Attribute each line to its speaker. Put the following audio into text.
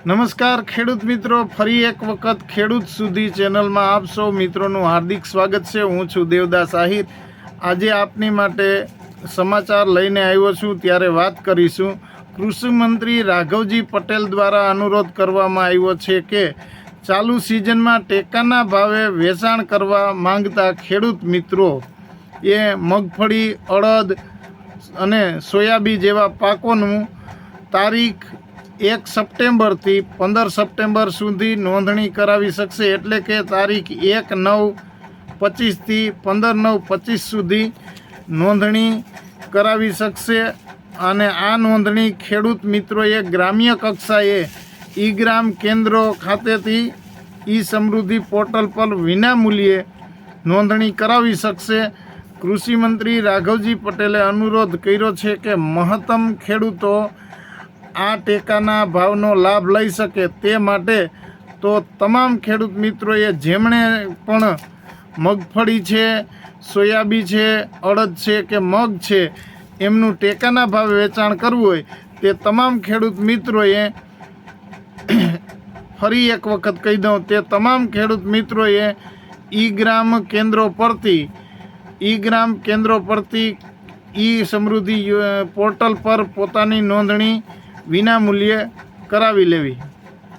Speaker 1: નમસ્કાર ખેડૂત મિત્રો, ફરી એક વખત ખેડૂત સુધી ચેનલમાં આપ સૌ મિત્રોનું હાર્દિક સ્વાગત છે। હું છું દેવદાસ આહિર। આજે આપની માટે સમાચાર લઈને આવ્યો છું। ત્યારે વાત કરીશું કૃષિ મંત્રી રાઘવજી પટેલ દ્વારા અનુરોધ કરવામાં આવ્યો છે કે ચાલુ સિઝનમાં ટેકાના ભાવે વેચાણ કરવા માંગતા ખેડૂત મિત્રો એ મગફળી, અડદ અને સોયાબીન જેવા પાકોનું તારીખ 1 સપ્ટેમ્બરથી 15 સપ્ટેમ્બર સુધી નોંધણી કરાવી શકશે। એટલે કે તારીખ 1/9/25 થી 15/9/25 સુધી નોંધણી કરાવી શકશે। અને આ નોંધણી ખેડૂત મિત્રોએ ગ્રામ્ય કક્ષાએ ઈ-ગ્રામ કેન્દ્રો ખાતેથી ઈ-સમૃદ્ધિ પોર્ટલ પર વિનામૂલ્યે નોંધણી કરાવી શકશે। કૃષિ મંત્રી રાઘવજી પટેલે અનુરોધ કર્યો છે કે મહત્તમ ખેડૂતો આ ટેકાના ભાવનો લાભ લઈ શકે તે માટે તો તમામ ખેડૂત મિત્રોએ જેમણે પણ મગફળી છે, સોયાબીન છે, અડદ છે કે મગ છે એમનું ટેકાના ભાવે વેચાણ કરવું હોય તે તમામ ખેડૂત મિત્રોએ ફરી એક વખત કહી દઉં, તે તમામ ખેડૂત મિત્રોએ ઈ-ગ્રામ કેન્દ્રો પરથી ઈ-સમૃદ્ધિ પોર્ટલ પર પોતાની નોંધણી વિનામૂલ્યે કરાવી લેવી।